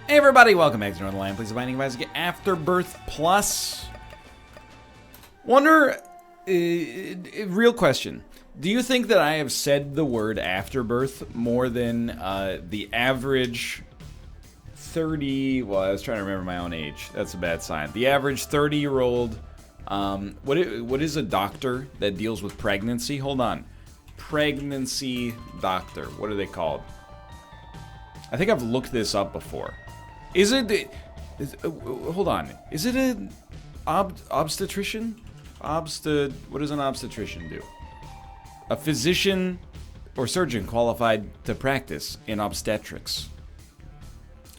Hey everybody, welcome back to Northernlion. Please abiding advise to get Afterbirth Plus. Wonder, real question. Do you think that I have said the word Afterbirth more than the average 30, well, I was trying to remember my own age. That's a bad sign. The average 30-year-old, what is a doctor that deals with pregnancy? Hold on. Pregnancy doctor. What are they called? I think I've looked this up before. Is it, hold on. Is it an obstetrician? What does an obstetrician do? A physician or surgeon qualified to practice in obstetrics.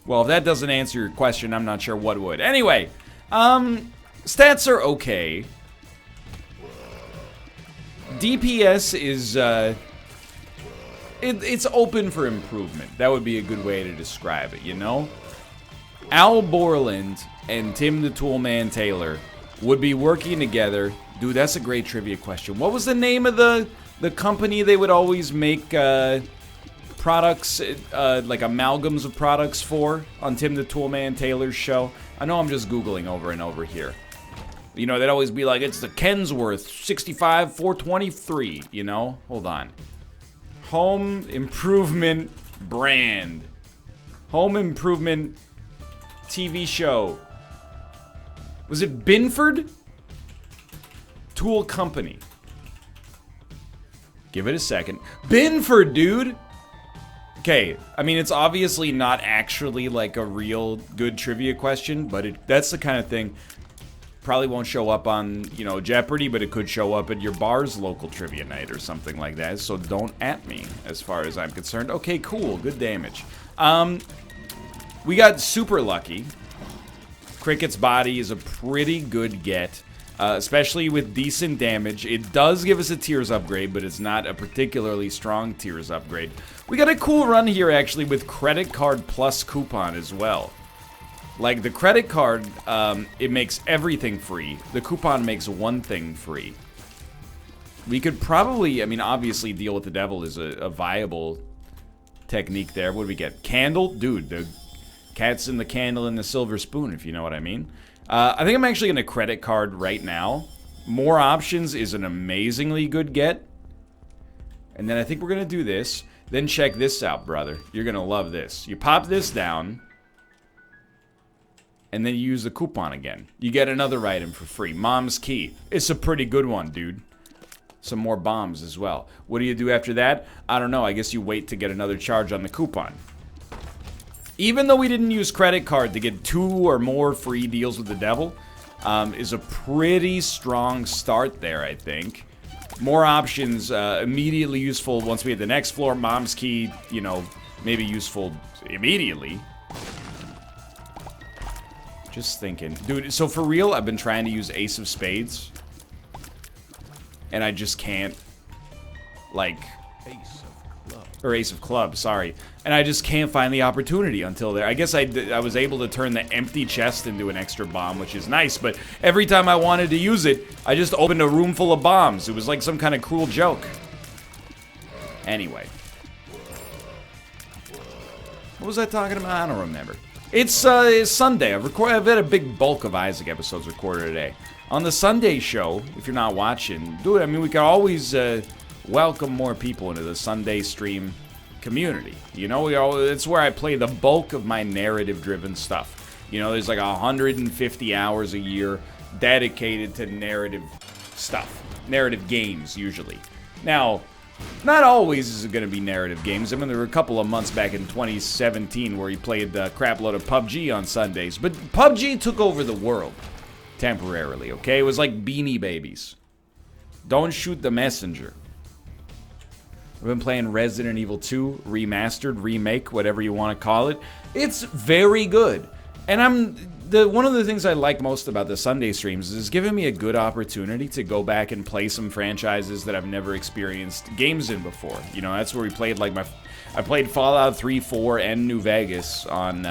Well, if that doesn't answer your question, I'm not sure what would. Anyway, stats are okay. DPS is, it's open for improvement. That would be a good way to describe it, you know? Al Borland and Tim the Toolman Taylor would be working together. Dude, that's a great trivia question. What was the name of the company they would always make products, like amalgams of products for on Tim the Toolman Taylor's show? I know I'm just Googling over and over here. You know, they'd always be like, it's the Kensworth 65-423, you know? Hold on. Home Improvement Brand. Home Improvement TV show. Was it Binford? Tool Company. Give it a second. Binford, dude! Okay, I mean, it's obviously not actually like a real good trivia question, but that's the kind of thing probably won't show up on, you know, Jeopardy, but it could show up at your bar's local trivia night or something like that, so don't at me as far as I'm concerned. Okay, cool, good damage. We got super lucky. Cricket's body is a pretty good get, especially with decent damage. It does give us a Tears upgrade, but it's not a particularly strong Tears upgrade. We got a cool run here, actually, with Credit Card plus Coupon as well. Like, the credit card, it makes everything free. The coupon makes one thing free. We could probably, I mean, obviously Deal with the Devil is a viable technique there. What do we get? Candle? Dude, the cat's in the candle and the silver spoon, if you know what I mean. I think I'm actually going to credit card right now. More options is an amazingly good get. And then I think we're going to do this. Then check this out, brother. You're going to love this. You pop this down. And then you use the coupon again. You get another item for free. Mom's Key. It's a pretty good one, dude. Some more bombs as well. What do you do after that? I don't know. I guess you wait to get another charge on the coupon. Even though we didn't use credit card to get 2 or more free deals with the devil, is a pretty strong start there, I think. More options, immediately useful once we hit the next floor. Mom's Key, you know, maybe useful immediately. Just thinking. Dude, so for real, I've been trying to use Ace of Spades. And I just can't, like... Or Ace of Clubs, sorry. And I just can't find the opportunity until there. I guess I was able to turn the empty chest into an extra bomb, which is nice. But every time I wanted to use it, I just opened a room full of bombs. It was like some kind of cruel joke. Anyway. What was I talking about? I don't remember. It's Sunday. I've had a big bulk of Isaac episodes recorded today. On the Sunday show, if you're not watching, dude, I mean, we can always welcome more people into the Sunday stream community. You know, it's where I play the bulk of my narrative-driven stuff. You know, there's like 150 hours a year dedicated to narrative stuff. Narrative games, usually. Now, not always is it going to be narrative games. I mean, there were a couple of months back in 2017 where he played the crap load of PUBG on Sundays. But PUBG took over the world temporarily, okay? It was like Beanie Babies. Don't shoot the messenger. I've been playing Resident Evil 2 Remastered, Remake, whatever you want to call it. It's very good. And one of the things I like most about the Sunday streams is it's giving me a good opportunity to go back and play some franchises that I've never experienced games in before. You know, that's where we played, like, I played Fallout 3, 4, and New Vegas on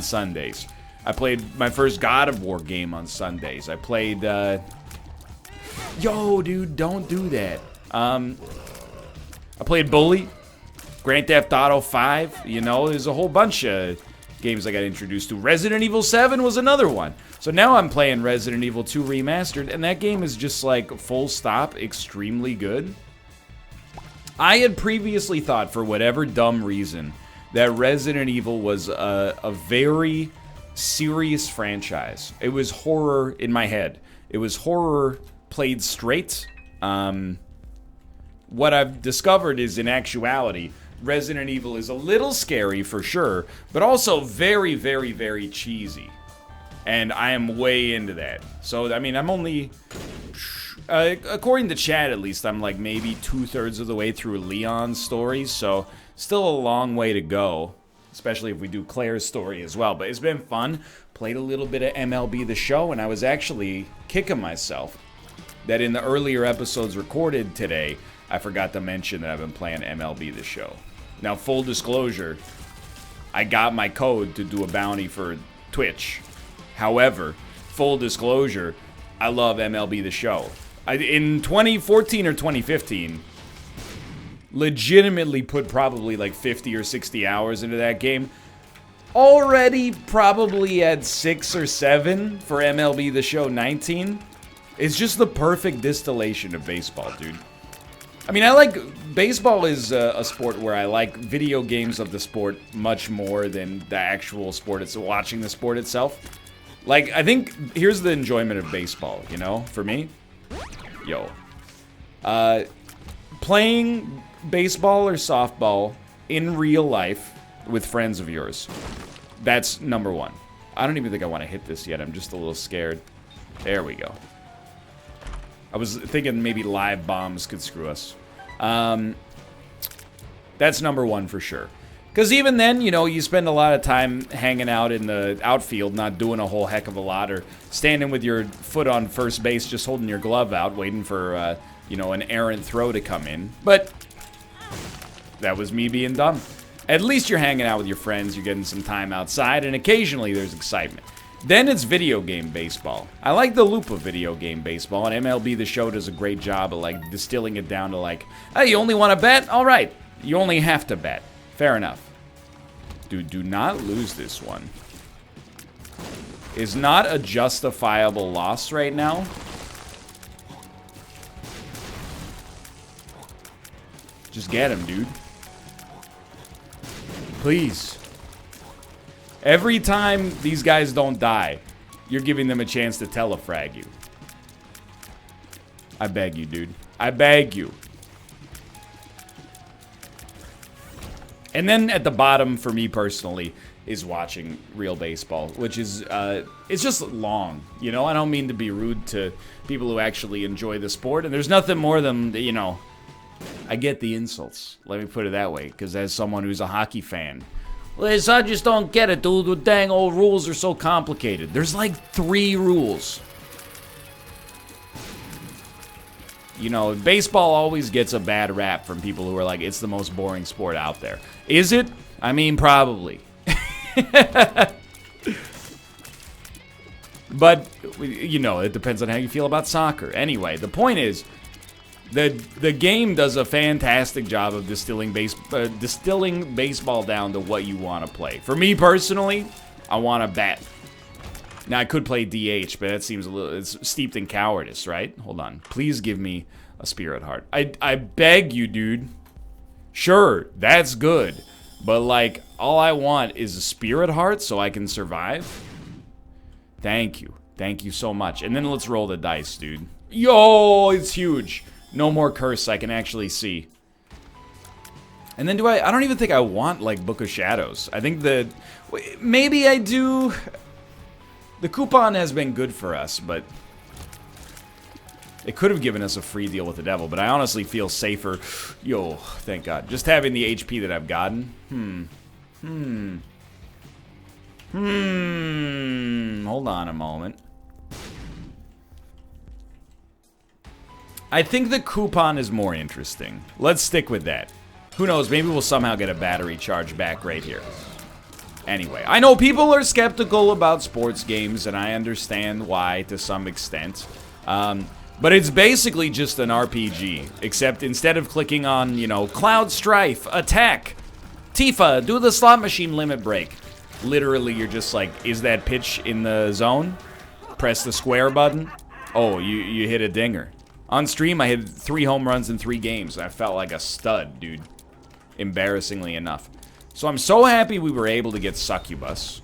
Sundays. I played my first God of War game on Sundays. I played, yo, dude, don't do that. I played Bully, Grand Theft Auto 5, you know, there's a whole bunch of games I got introduced to. Resident Evil 7 was another one. So now I'm playing Resident Evil 2 Remastered, and that game is just like full stop extremely good. I had previously thought, for whatever dumb reason, that Resident Evil was a very serious franchise. It was horror in my head. It was horror played straight. What I've discovered is, in actuality, Resident Evil is a little scary for sure, but also very, very, very cheesy. And I am way into that. So, I mean, I'm only... according to chat, at least, I'm like maybe 2/3 of the way through Leon's story, so still a long way to go, especially if we do Claire's story as well. But it's been fun. Played a little bit of MLB The Show, and I was actually kicking myself that in the earlier episodes recorded today, I forgot to mention that I've been playing MLB The Show. Now, full disclosure, I got my code to do a bounty for Twitch. However, full disclosure, I love MLB The Show. In 2014 or 2015, legitimately put probably like 50 or 60 hours into that game. Already probably at 6 or 7 for MLB The Show 19. It's just the perfect distillation of baseball, dude. I mean, baseball is a sport where I like video games of the sport much more than the actual sport. It's watching the sport itself. Like, I think, here's the enjoyment of baseball, you know, for me. Yo. Playing baseball or softball in real life with friends of yours. That's number one. I don't even think I want to hit this yet. I'm just a little scared. There we go. I was thinking maybe live bombs could screw us. That's number one for sure. Because even then, you know, you spend a lot of time hanging out in the outfield, not doing a whole heck of a lot, or standing with your foot on first base, just holding your glove out, waiting for, you know, an errant throw to come in. But that was me being dumb. At least you're hanging out with your friends, you're getting some time outside, and occasionally there's excitement. Then it's video game baseball. I like the loop of video game baseball, and MLB The Show does a great job of, like, distilling it down to, like, hey, you only want to bet? All right. You only have to bet. Fair enough. Dude, do not lose this one. Is not a justifiable loss right now. Just get him, dude. Please. Every time these guys don't die, you're giving them a chance to telefrag you. I beg you, dude. I beg you. And then at the bottom, for me personally, is watching real baseball, which is, it's just long, you know? I don't mean to be rude to people who actually enjoy the sport, and there's nothing more than, you know, I get the insults. Let me put it that way, because as someone who's a hockey fan, Liz, I just don't get it, dude. The dang old rules are so complicated. There's like 3 rules. You know, baseball always gets a bad rap from people who are like, it's the most boring sport out there. Is it? I mean, probably. But, you know, it depends on how you feel about soccer. Anyway, the point is, the game does a fantastic job of distilling baseball down to what you want to play. For me personally, I want to bat. Now, I could play DH, but that seems a little... It's steeped in cowardice, right? Hold on. Please give me a Spirit Heart. I beg you, dude. Sure, that's good. But, like, all I want is a Spirit Heart so I can survive. Thank you. Thank you so much. And then let's roll the dice, dude. Yo, it's huge. No more curse I can actually see. And then I don't even think I want, like, Book of Shadows. I think that... Maybe I do... The coupon has been good for us, but... It could have given us a free deal with the devil, but I honestly feel safer... Yo, thank God. Just having the HP that I've gotten. Hold on a moment. I think the coupon is more interesting. Let's stick with that. Who knows, maybe we'll somehow get a battery charge back right here. Anyway, I know people are skeptical about sports games, and I understand why to some extent. But it's basically just an RPG, except instead of clicking on, you know, Cloud Strife, Attack, Tifa, do the slot machine limit break. Literally, you're just like, is that pitch in the zone? Press the square button. Oh, you hit a dinger. On stream, I hit 3 home runs in 3 games. I felt like a stud, dude. Embarrassingly enough. So I'm so happy we were able to get Succubus.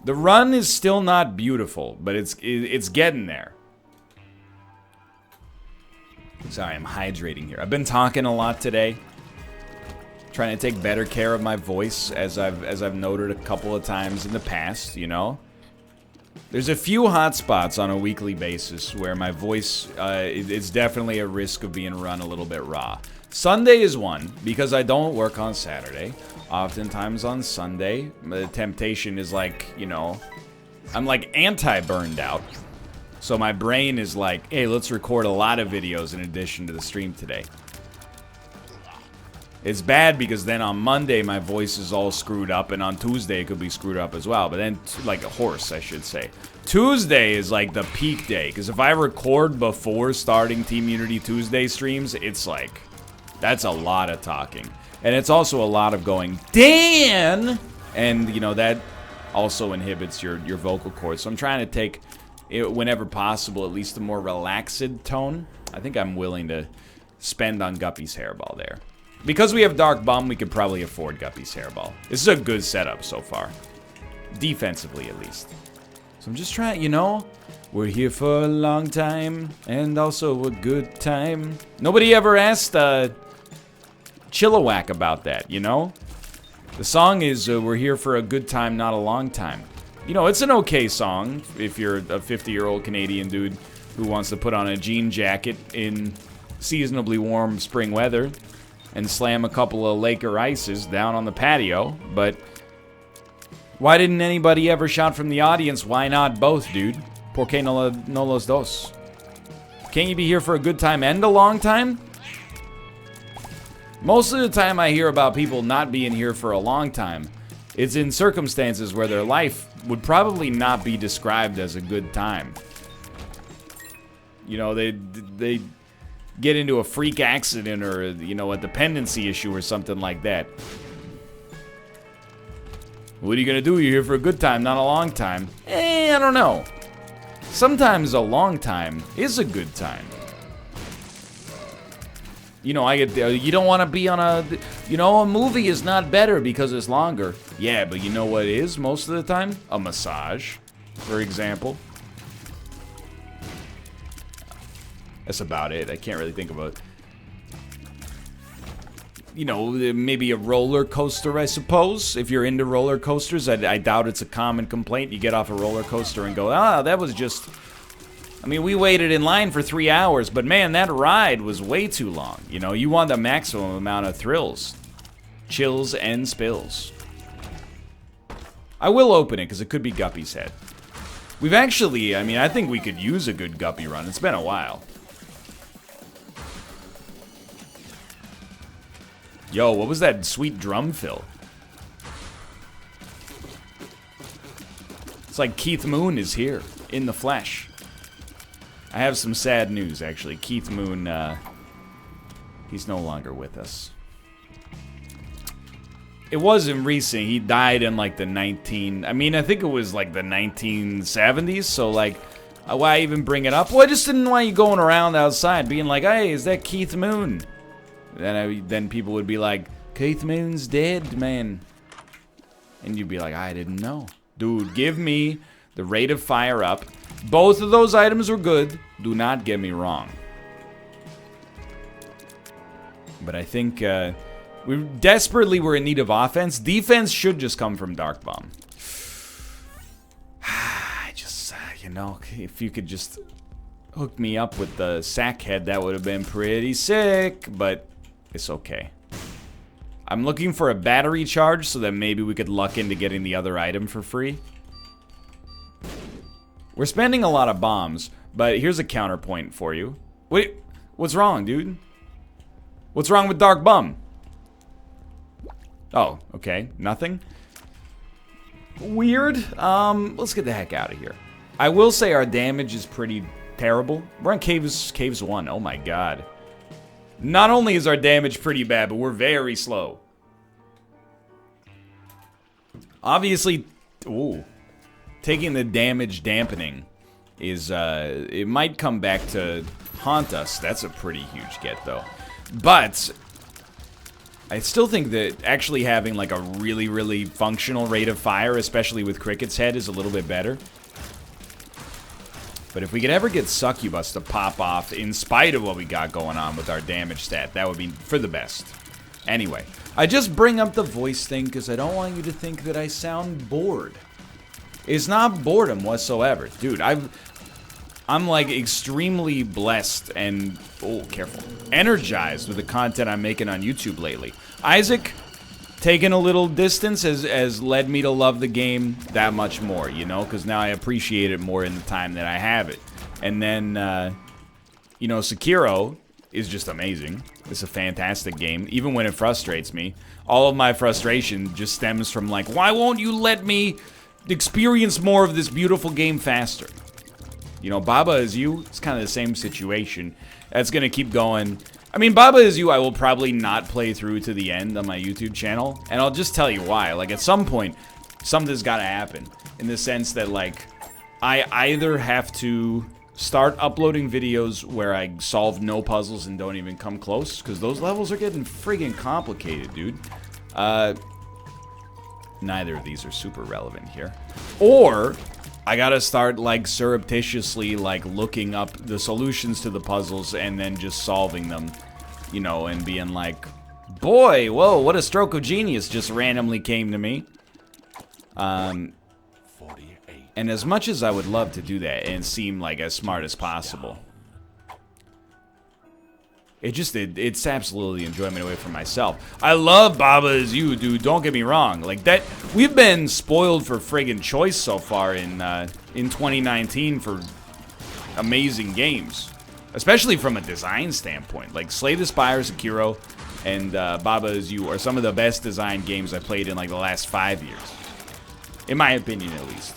The run is still not beautiful, but it's getting there. Sorry, I'm hydrating here. I've been talking a lot today. Trying to take better care of my voice, as I've noted a couple of times in the past, you know? There's a few hot spots on a weekly basis where my voice is definitely at risk of being run a little bit raw. Sunday is one, because I don't work on Saturday. Oftentimes on Sunday, the temptation is like, you know, I'm like anti-burned out. So my brain is like, hey, let's record a lot of videos in addition to the stream today. It's bad because then on Monday my voice is all screwed up, and on Tuesday it could be screwed up as well. But then, like a horse, I should say. Tuesday is like the peak day, because if I record before starting Team Unity Tuesday streams, it's like, that's a lot of talking. And it's also a lot of going, Dan! And, you know, that also inhibits your vocal cords. So I'm trying to take, it, whenever possible, at least a more relaxed tone. I think I'm willing to spend on Guppy's Hairball there. Because we have Dark Bum, we could probably afford Guppy's Hairball. This is a good setup so far. Defensively, at least. So I'm just trying, you know, we're here for a long time, and also a good time. Nobody ever asked, Chilliwack about that, you know? The song is, we're here for a good time, not a long time. You know, it's an okay song if you're a 50-year-old Canadian dude who wants to put on a jean jacket in seasonably warm spring weather and slam a couple of Laker ices down on the patio, but why didn't anybody ever shout from the audience, why not both, dude? ¿Por qué no los dos? Can't you be here for a good time and a long time? Most of the time I hear about people not being here for a long time, it's in circumstances where their life would probably not be described as a good time. You know, they get into a freak accident or, you know, a dependency issue or something like that. What are you gonna do? You're here for a good time, not a long time. I don't know. Sometimes a long time is a good time. You know, you don't want to be on a, you know, a movie is not better because it's longer. Yeah, but you know what is most of the time? A massage, for example. That's about it. I can't really think about it. You know, maybe a roller coaster, I suppose. If you're into roller coasters, I doubt it's a common complaint. You get off a roller coaster and go, that was just... I mean, we waited in line for 3 hours, but man, that ride was way too long. You know, you want the maximum amount of thrills. Chills and spills. I will open it, because it could be Guppy's head. We've actually, I mean, I think we could use a good Guppy run. It's been a while. Yo, what was that sweet drum fill? It's like Keith Moon is here, in the flesh. I have some sad news, actually. Keith Moon, he's no longer with us. It wasn't recent. He died in, like, I think it was, like, the 1970s, so, like, why even bring it up? Well, I just didn't want you going around outside being like, hey, is that Keith Moon? Then people would be like, Keith Moon's dead, man. And you'd be like, I didn't know. Dude, give me the rate of fire up. Both of those items were good. Do not get me wrong. But I think we desperately were in need of offense. Defense should just come from Dark Bomb. I just, you know, if you could just hook me up with the sack head, that would have been pretty sick. But it's okay. I'm looking for a battery charge so that maybe we could luck into getting the other item for free. We're spending a lot of bombs, but here's a counterpoint for you. Wait, what's wrong, dude? What's wrong with Dark Bum? Oh, okay, nothing? Weird. Let's get the heck out of here. I will say our damage is pretty terrible. We're on Caves 1, oh my god. Not only is our damage pretty bad, but we're very slow. Obviously, ooh, taking the damage dampening is, it might come back to haunt us. That's a pretty huge get, though. But I still think that actually having like a really, really functional rate of fire, especially with Cricket's head, is a little bit better. But if we could ever get Succubus to pop off in spite of what we got going on with our damage stat, that would be for the best. Anyway, I just bring up the voice thing because I don't want you to think that I sound bored. It's not boredom whatsoever. Dude, I'm like extremely blessed and, oh, careful, energized with the content I'm making on YouTube lately. Isaac, taking a little distance has led me to love the game that much more, you know, because now I appreciate it more in the time that I have it. And then, you know, Sekiro is just amazing. It's a fantastic game, even when it frustrates me. All of my frustration just stems from like, why won't you let me experience more of this beautiful game faster? You know, Baba Is You, it's kind of the same situation. That's going to keep going. I mean, Baba Is You I will probably not play through to the end on my YouTube channel. And I'll just tell you why. Like, at some point, something's got to happen. In the sense that, like, I either have to start uploading videos where I solve no puzzles and don't even come close. Because those levels are getting friggin' complicated, dude. Neither of these are super relevant here. Or I gotta start, like, surreptitiously, like, looking up the solutions to the puzzles and then just solving them, you know, and being like, boy, whoa, what a stroke of genius just randomly came to me. 48. And as much as I would love to do that and seem, like, as smart as possible, it's absolutely enjoyment away from myself. I love Baba Is You, dude. Don't get me wrong. Like that, we've been spoiled for friggin' choice so far in 2019 for amazing games, especially from a design standpoint. Like Slay the Spire, Sekiro, and Baba Is You are some of the best designed games I played in like the last 5 years, in my opinion, at least.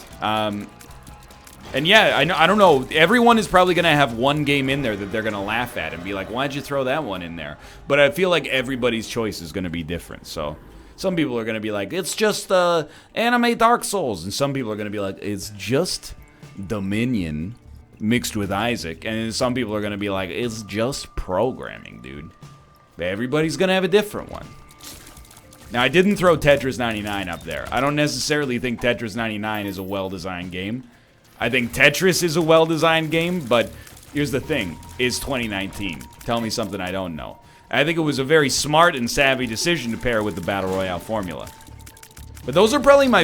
And yeah, I don't know. Everyone is probably going to have one game in there that they're going to laugh at and be like, why'd you throw that one in there? But I feel like everybody's choice is going to be different. So some people are going to be like, it's just anime Dark Souls. And some people are going to be like, it's just Dominion mixed with Isaac. And some people are going to be like, it's just programming, dude. Everybody's going to have a different one. Now, I didn't throw Tetris 99 up there. I don't necessarily think Tetris 99 is a well-designed game. I think Tetris is a well-designed game, but here's the thing. It's 2019. Tell me something I don't know. I think it was a very smart and savvy decision to pair with the Battle Royale formula. But those are probably my...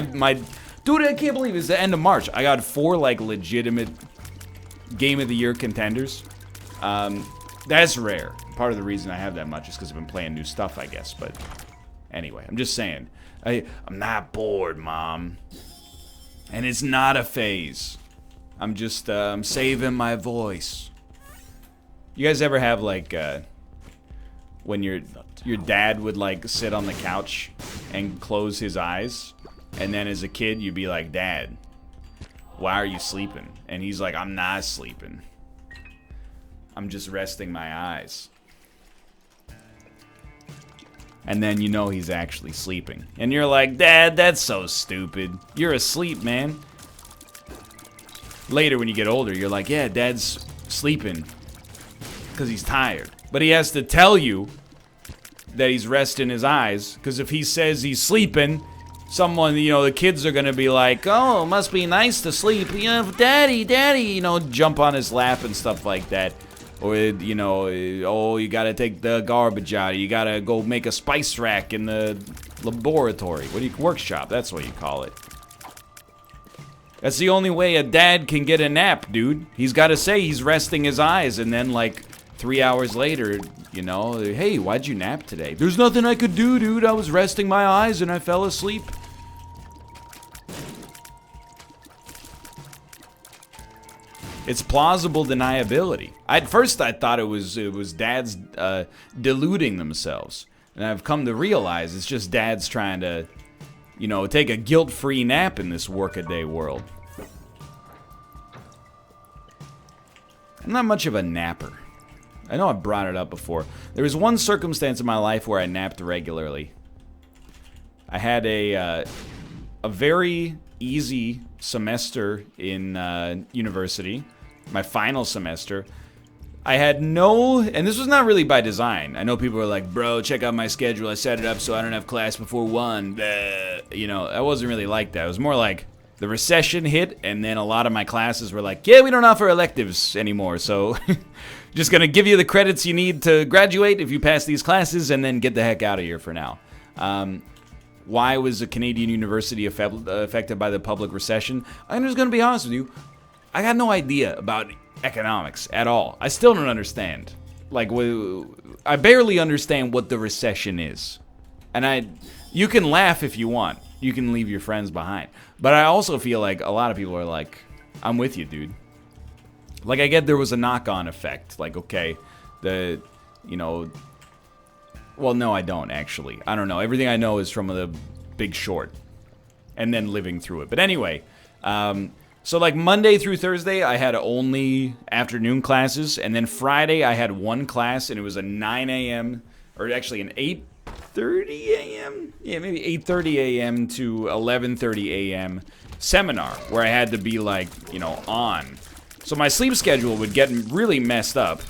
Dude, I can't believe it's the end of March. I got 4, like, legitimate Game of the Year contenders. That's rare. Part of the reason I have that much is because I've been playing new stuff, I guess. But anyway, I'm just saying. I'm not bored, Mom. And it's not a phase. I'm just, I'm saving my voice. You guys ever have, like, when your dad would, like, sit on the couch and close his eyes? And then as a kid, you'd be like, Dad, why are you sleeping? And he's like, I'm not sleeping. I'm just resting my eyes. And then you know he's actually sleeping. And you're like, Dad, that's so stupid. You're asleep, man. Later, when you get older, you're like, yeah, Dad's sleeping because he's tired. But he has to tell you that he's resting his eyes, because if he says he's sleeping, someone, you know, the kids are going to be like, oh, it must be nice to sleep. You know, Daddy, you know, jump on his lap and stuff like that. Or, you know, oh, you got to take the garbage out. You got to go make a spice rack in the laboratory. What do you, workshop, that's what you call it. That's the only way a dad can get a nap, dude. He's got to say he's resting his eyes, and then, like, 3 hours later, you know, hey, why'd you nap today? There's nothing I could do, dude. I was resting my eyes and I fell asleep. It's plausible deniability. At first, I thought it was dads deluding themselves, and I've come to realize it's just dads trying to, you know, take a guilt-free nap in this workaday world. I'm not much of a napper. I know I brought it up before. There was one circumstance in my life where I napped regularly. I had a a very easy semester in university, my final semester. I had no, and this was not really by design. I know people are like, bro, check out my schedule. I set it up so I don't have class before 1. You know, I wasn't really like that. It was more like the recession hit, and then a lot of my classes were like, yeah, we don't offer electives anymore, so just gonna give you the credits you need to graduate if you pass these classes, and then get the heck out of here for now. Why was a Canadian university affected by the public recession? I'm just gonna be honest with you. I got no idea about economics at all. I still don't understand. Like, I barely understand what the recession is. And you can laugh if you want. You can leave your friends behind. But I also feel like a lot of people are like, I'm with you, dude. Like, I get there was a knock-on effect. Like, okay, well, no, I don't, actually. I don't know. Everything I know is from The Big Short. And then living through it. But anyway, so like Monday through Thursday, I had only afternoon classes, and then Friday I had one class, and it was a 9 a.m. or actually an 8:30 a.m. Yeah, maybe 8:30 a.m. to 11:30 a.m. seminar where I had to be like, you know, on. So my sleep schedule would get really messed up.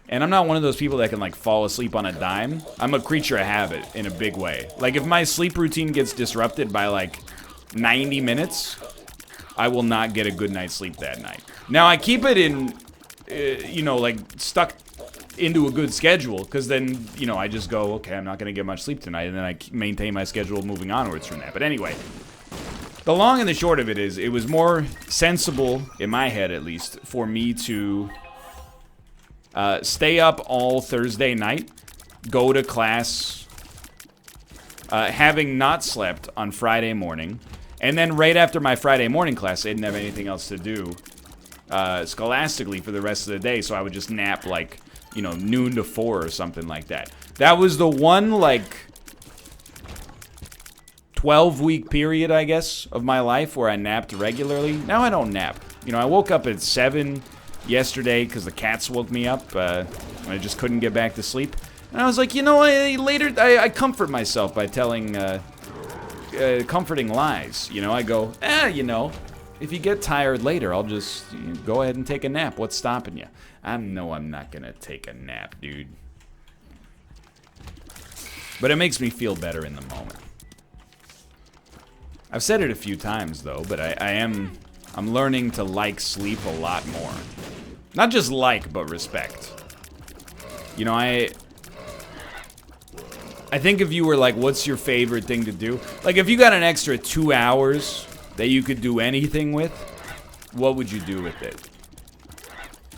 And I'm not one of those people that can like fall asleep on a dime. I'm a creature of habit in a big way. Like if my sleep routine gets disrupted by like 90 minutes, I will not get a good night's sleep that night. Now, I keep it in, you know, like, stuck into a good schedule, because then, you know, I just go, okay, I'm not going to get much sleep tonight, and then I maintain my schedule moving onwards from that. But anyway, the long and the short of it is, it was more sensible, in my head at least, for me to stay up all Thursday night, go to class, having not slept on Friday morning. And then right after my Friday morning class, I didn't have anything else to do scholastically for the rest of the day, so I would just nap like, you know, noon to 4 or something like that. That was the one, like, 12-week period, I guess, of my life where I napped regularly. Now I don't nap. You know, I woke up at 7 yesterday because the cats woke me up. I just couldn't get back to sleep. And I was like, you know, I comfort myself by telling comforting lies. You know, I go, you know, if you get tired later, I'll just go ahead and take a nap. What's stopping you? I'm not gonna take a nap, dude. But it makes me feel better in the moment. I've said it a few times though, but I'm learning to like sleep a lot more. Not just like, but respect. You know, I think if you were like, what's your favorite thing to do? Like, if you got an extra 2 hours that you could do anything with, what would you do with it?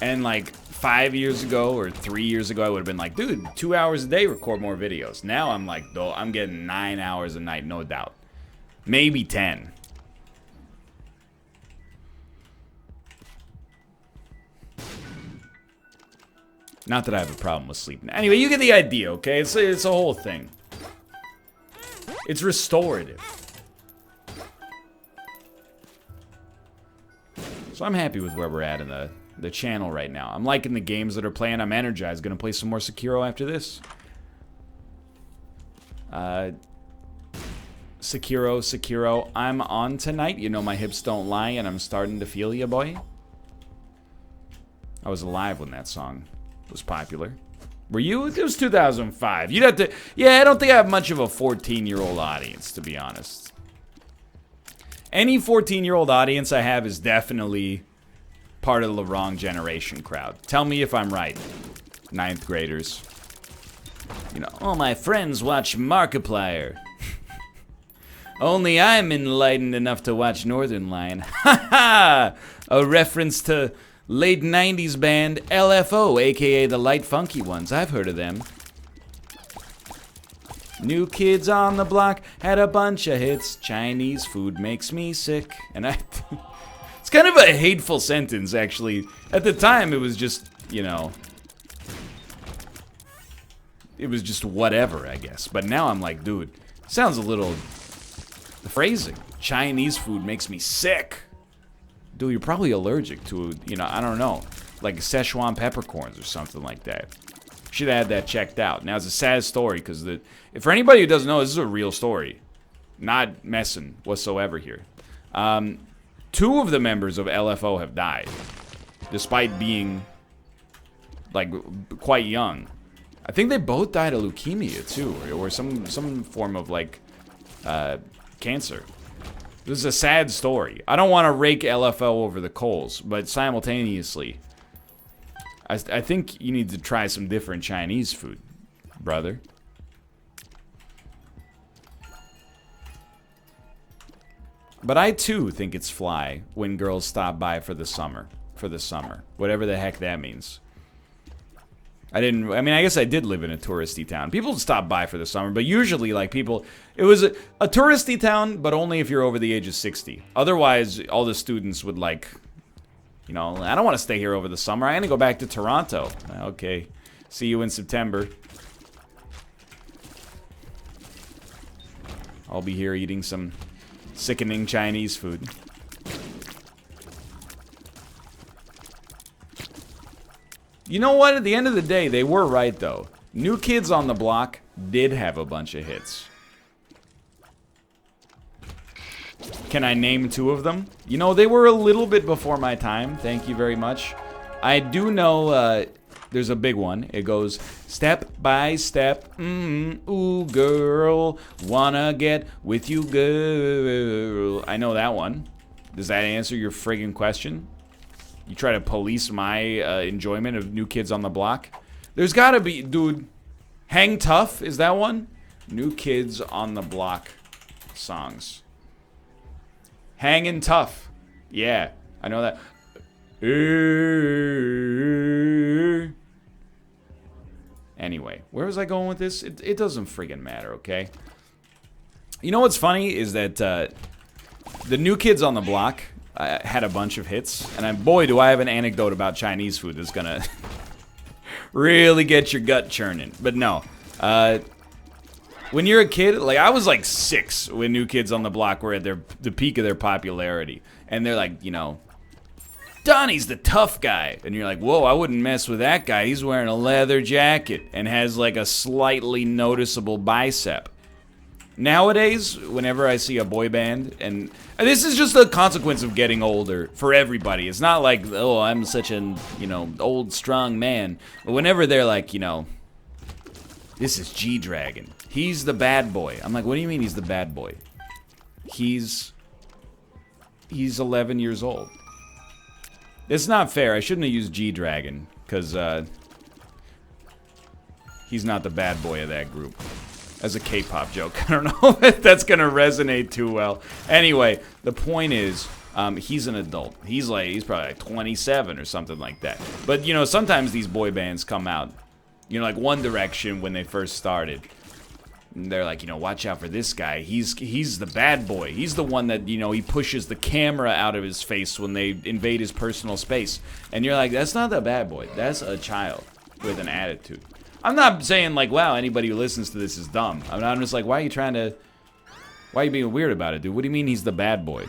And like 5 years ago or 3 years ago, I would have been like, dude, 2 hours a day, record more videos. Now I'm like, though, I'm getting 9 hours a night, no doubt. Maybe 10. Not that I have a problem with sleep. Anyway, you get the idea, okay? It's a whole thing. It's restorative. So I'm happy with where we're at in the channel right now. I'm liking the games that are playing. I'm energized. Gonna play some more Sekiro after this. Sekiro. I'm on tonight. You know my hips don't lie, and I'm starting to feel ya, boy. I was alive when that song was popular. Were you? It was 2005. You'd have to... Yeah, I don't think I have much of a 14-year-old audience, to be honest. Any 14-year-old audience I have is definitely part of the wrong generation crowd. Tell me if I'm right, 9th graders. You know, all my friends watch Markiplier. Only I'm enlightened enough to watch Northernlion. Ha ha! A reference to late 90s band LFO, aka the Light Funky Ones. I've heard of them. New Kids on the Block had a bunch of hits. Chinese food makes me sick. And it's kind of a hateful sentence, actually. At the time, it was just, you know, it was just whatever, I guess. But now I'm like, dude, sounds a little... The phrasing, Chinese food makes me sick. Dude, you're probably allergic to, you know, I don't know, like Szechuan peppercorns or something like that. Should have had that checked out. Now, it's a sad story, because for anybody who doesn't know, this is a real story. Not messing whatsoever here. 2 of the members of LFO have died, despite being, like, quite young. I think they both died of leukemia, too, or some form of, like, cancer. This is a sad story. I don't want to rake LFO over the coals, but simultaneously, I think you need to try some different Chinese food, brother. But I, too, think it's fly when girls stop by for the summer. Whatever the heck that means. I mean, I guess I did live in a touristy town. People stop by for the summer, but usually, like, it was a touristy town, but only if you're over the age of 60. Otherwise, all the students would, like, you know, I don't want to stay here over the summer. I'm going to go back to Toronto. Okay, see you in September. I'll be here eating some sickening Chinese food. You know what? At the end of the day, they were right, though. New Kids on the Block did have a bunch of hits. Can I name 2 of them? You know, they were a little bit before my time. Thank you very much. I do know there's a big one. It goes, step by step, ooh, girl, wanna get with you, girl. I know that one. Does that answer your friggin' question? You try to police my enjoyment of New Kids on the Block? There's gotta be, dude. Hang Tough, is that one? New Kids on the Block songs. Hangin' Tough. Yeah, I know that. Anyway, where was I going with this? It doesn't friggin' matter, okay? You know what's funny is that the New Kids on the Block had a bunch of hits, and boy, do I have an anecdote about Chinese food that's gonna really get your gut churning. But no, when you're a kid, like I was like 6 when New Kids on the Block were at the peak of their popularity, and they're like, you know, Donnie's the tough guy, and you're like, whoa, I wouldn't mess with that guy. He's wearing a leather jacket and has like a slightly noticeable bicep. Nowadays, whenever I see a boy band, and this is just a consequence of getting older for everybody. It's not like, oh, I'm such an, you know, old, strong man. But whenever they're like, you know, this is G-Dragon. He's the bad boy. I'm like, what do you mean he's the bad boy? He's 11 years old. It's not fair. I shouldn't have used G-Dragon, because he's not the bad boy of that group. As a K-pop joke. I don't know if that's going to resonate too well. Anyway, the point is, he's an adult. He's probably like 27 or something like that. But, you know, sometimes these boy bands come out, you know, like One Direction when they first started. And they're like, you know, watch out for this guy. He's the bad boy. He's the one that, you know, he pushes the camera out of his face when they invade his personal space. And you're like, that's not the bad boy. That's a child with an attitude. I'm not saying, like, wow, anybody who listens to this is dumb. I'm just like, why are you being weird about it, dude? What do you mean he's the bad boy?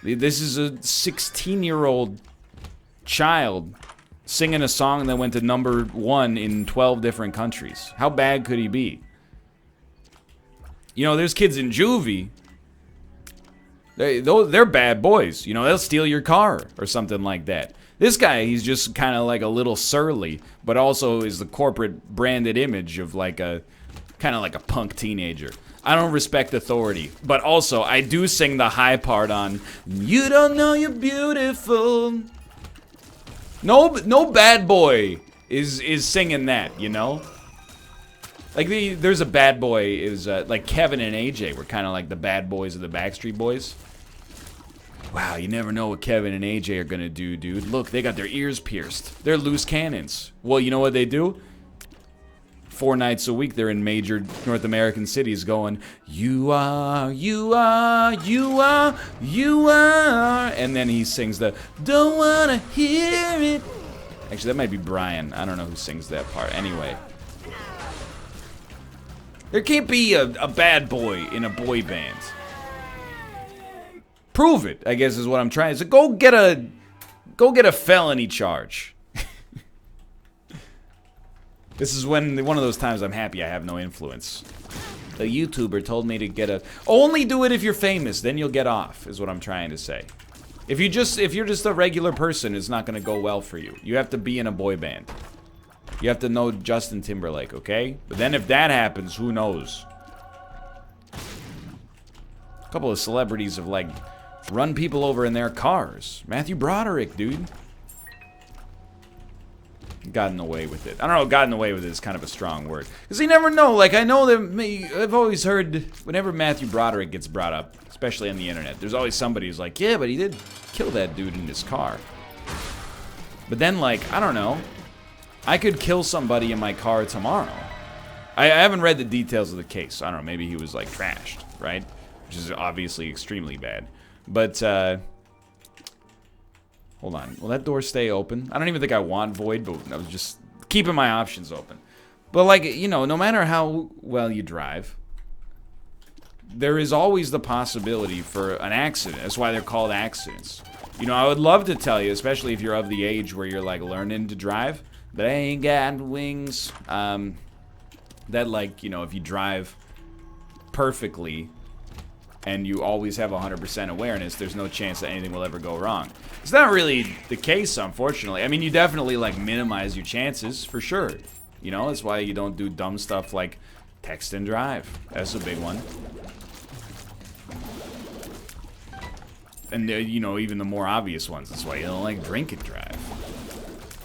This is a 16-year-old child singing a song that went to #1 in 12 different countries. How bad could he be? You know, there's kids in juvie. They're bad boys. You know, they'll steal your car or something like that. This guy, he's just kind of like a little surly, but also is the corporate branded image of like a, kind of like a punk teenager. I don't respect authority, but also I do sing the high part on, you don't know you're beautiful. No bad boy is singing that, you know? Like there's a bad boy is, like Kevin and AJ were kind of like the bad boys of the Backstreet Boys. Wow, you never know what Kevin and AJ are gonna do, dude. Look, they got their ears pierced. They're loose cannons. Well, you know what they do? 4 nights a week, they're in major North American cities going, you are, you are, you are, you are. And then he sings the, don't wanna hear it. Actually, that might be Brian. I don't know who sings that part. Anyway. There can't be a bad boy in a boy band. Prove it, I guess is what I'm trying to say. Go get a felony charge. This is one of those times I'm happy I have no influence. A YouTuber told me to get a... Only do it if you're famous, then you'll get off, is what I'm trying to say. If you're just a regular person, it's not gonna go well for you. You have to be in a boy band. You have to know Justin Timberlake, okay? But then if that happens, who knows? A couple of celebrities have, like, run people over in their cars. Matthew Broderick, dude. Gotten away with it. I don't know, gotten away with it is kind of a strong word. Because you never know. Like, I know that I've always heard, whenever Matthew Broderick gets brought up, especially on the internet, there's always somebody who's like, yeah, but he did kill that dude in his car. But then, like, I don't know. I could kill somebody in my car tomorrow. I haven't read the details of the case. I don't know, maybe he was, like, trashed, right? Which is obviously extremely bad. But, hold on. Will that door stay open? I don't even think I want void, but I was just keeping my options open. But, like, you know, no matter how well you drive, there is always the possibility for an accident. That's why they're called accidents. You know, I would love to tell you, especially if you're of the age where you're, like, learning to drive, but I ain't got wings. That, like, you know, if you drive perfectly and you always have 100% awareness, there's no chance that anything will ever go wrong. It's not really the case, unfortunately. I mean, you definitely, like, minimize your chances, for sure. You know, that's why you don't do dumb stuff like text and drive. That's a big one. And, you know, even the more obvious ones. That's why you don't, like, drink and drive.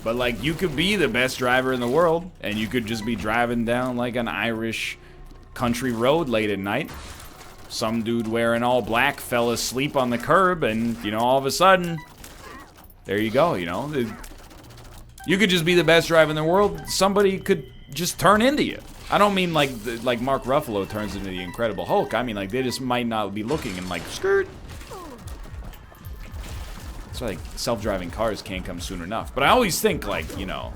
But, like, you could be the best driver in the world, and you could just be driving down, like, an Irish country road late at night. Some dude wearing all black fell asleep on the curb, and, you know, all of a sudden, there you go, you know. You could just be the best driver in the world. Somebody could just turn into you. I don't mean like Mark Ruffalo turns into the Incredible Hulk. I mean, like, they just might not be looking and, like, skirt. That's why, like, self-driving cars can't come soon enough. But I always think, like, you know,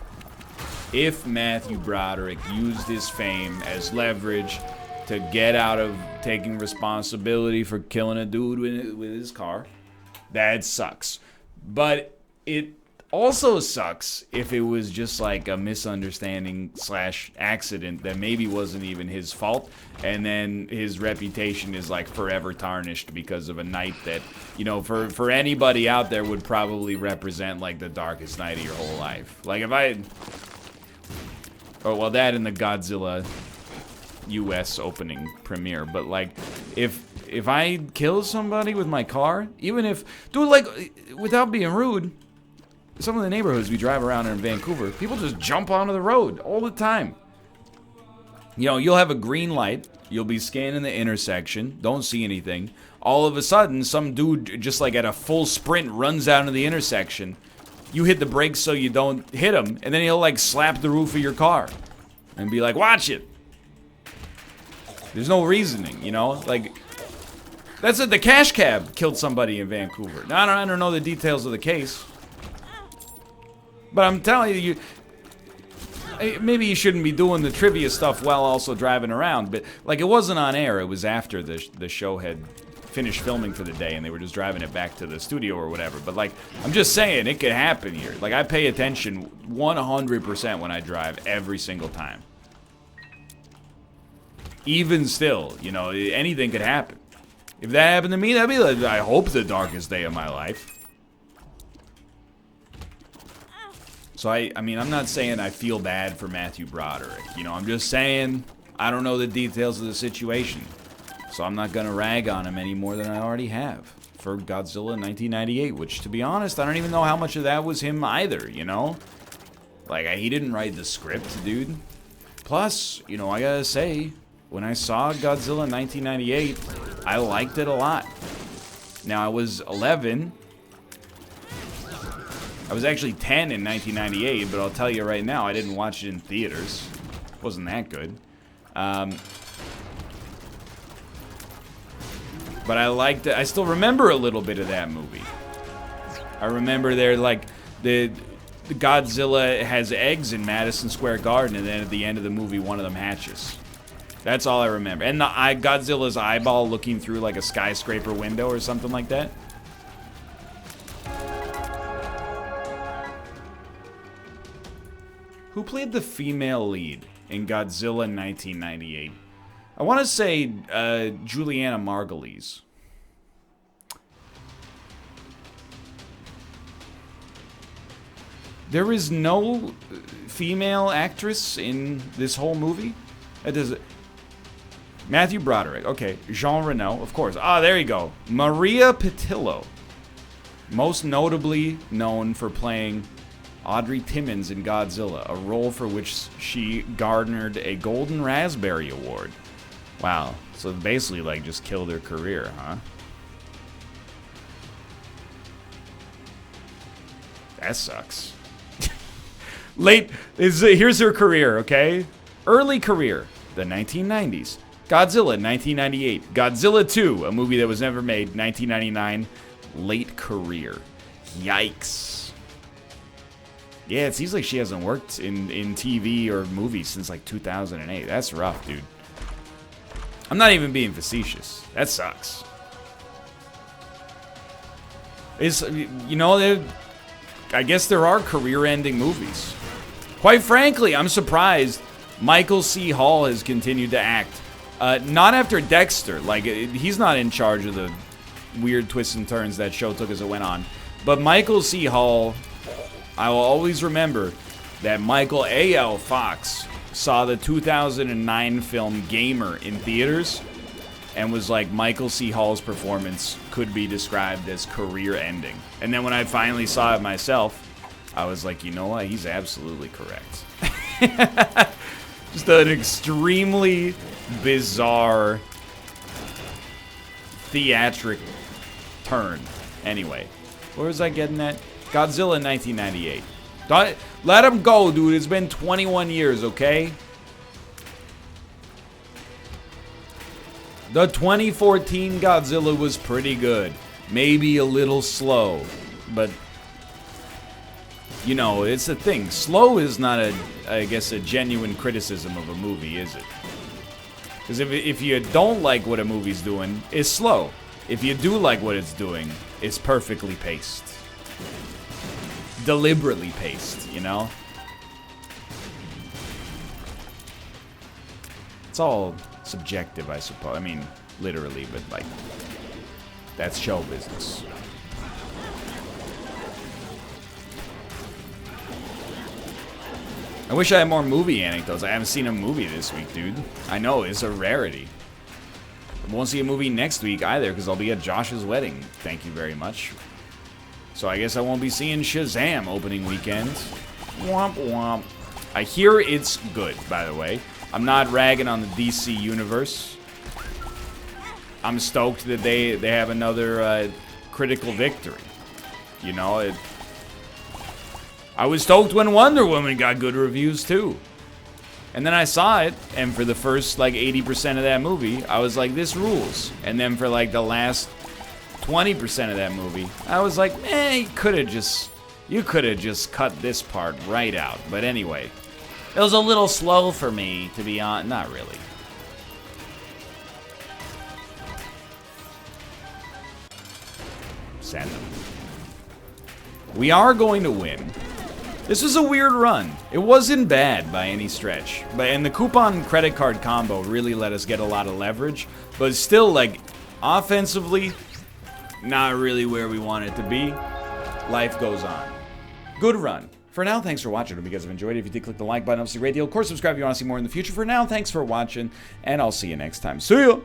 if Matthew Broderick used his fame as leverage to get out of taking responsibility for killing a dude with his car, that sucks. But it also sucks if it was just like a misunderstanding / accident that maybe wasn't even his fault, and then his reputation is, like, forever tarnished because of a night that, you know, for anybody out there would probably represent, like, the darkest night of your whole life. Like, if I... Oh, well, that and the Godzilla US opening premiere, but, like, if I kill somebody with my car, even if, dude, like, without being rude, some of the neighborhoods we drive around in Vancouver, people just jump onto the road all the time. You know, you'll have a green light, you'll be scanning the intersection, don't see anything, all of a sudden some dude just, like, at a full sprint runs out of the intersection. You hit the brakes so you don't hit him, and then he'll, like, slap the roof of your car and be like, watch it. There's no reasoning, you know? Like, that's it. The Cash Cab killed somebody in Vancouver. Now, I don't know the details of the case. But I'm telling you, maybe you shouldn't be doing the trivia stuff while also driving around. But, like, it wasn't on air. It was after the show had finished filming for the day, and they were just driving it back to the studio or whatever. But, like, I'm just saying, it could happen here. Like, I pay attention 100% when I drive every single time. Even still, you know, anything could happen. If that happened to me, that'd be, like, I hope, the darkest day of my life. So, I mean, I'm not saying I feel bad for Matthew Broderick. You know, I'm just saying I don't know the details of the situation. So I'm not going to rag on him any more than I already have for Godzilla 1998, which, to be honest, I don't even know how much of that was him either, you know? Like, he didn't write the script, dude. Plus, you know, I gotta say, when I saw Godzilla 1998, I liked it a lot. Now, I was 11. I was actually 10 in 1998, but I'll tell you right now, I didn't watch it in theaters. It wasn't that good. But I liked it. I still remember a little bit of that movie. I remember there, like, the Godzilla has eggs in Madison Square Garden, and then at the end of the movie, one of them hatches. That's all I remember. And Godzilla's eyeball looking through, like, a skyscraper window or something like that. Who played the female lead in Godzilla 1998? I want to say Juliana Margulies. There is no female actress in this whole movie. Matthew Broderick. Okay. Jean Reno, of course. Ah, there you go. Maria Pitillo. Most notably known for playing Audrey Timmons in Godzilla, a role for which she garnered a Golden Raspberry Award. Wow. So basically, like, just killed her career, huh? That sucks. Here's her career, okay? Early career, the 1990s. Godzilla, 1998. Godzilla 2, a movie that was never made, 1999. Late career. Yikes. Yeah, it seems like she hasn't worked in TV or movies since like 2008. That's rough, dude. I'm not even being facetious. That sucks. I guess there are career-ending movies. Quite frankly, I'm surprised Michael C. Hall has continued to act. Not after Dexter. Like, he's not in charge of the weird twists and turns that show took as it went on. But Michael C. Hall, I will always remember that Michael A.L. Fox saw the 2009 film Gamer in theaters and was like, Michael C. Hall's performance could be described as career-ending. And then when I finally saw it myself, I was like, you know what? He's absolutely correct. Just an extremely bizarre theatric turn. Anyway, where was I getting at? Godzilla 1998. Let him go, dude. It's been 21 years, okay? The 2014 Godzilla was pretty good. Maybe a little slow, but you know, it's a thing. Slow is not I guess, a genuine criticism of a movie, is it? Because if you don't like what a movie's doing, it's slow. If you do like what it's doing, it's perfectly paced. Deliberately paced, you know? It's all subjective, I suppose. I mean, literally, but like, that's show business. I wish I had more movie anecdotes. I haven't seen a movie this week, dude. I know, it's a rarity. I won't see a movie next week either, because I'll be at Josh's wedding. Thank you very much. So I guess I won't be seeing Shazam opening weekend. Womp womp. I hear it's good, by the way. I'm not ragging on the DC universe. I'm stoked that they have another critical victory. You know, I was stoked when Wonder Woman got good reviews too. And then I saw it, and for the first like 80% of that movie, I was like, this rules. And then for like the last 20% of that movie, I was like, you could have just cut this part right out. But anyway, it was a little slow for me, to be honest. Not really. Sad enough. We are going to win. This was a weird run. It wasn't bad by any stretch. And the coupon credit card combo really let us get a lot of leverage. But still, like, offensively, not really where we want it to be. Life goes on. Good run. For now, thanks for watching. I hope you guys have enjoyed it. If you did, click the like button. Obviously, great deal. Of course, subscribe if you want to see more in the future. For now, thanks for watching, and I'll see you next time. See ya!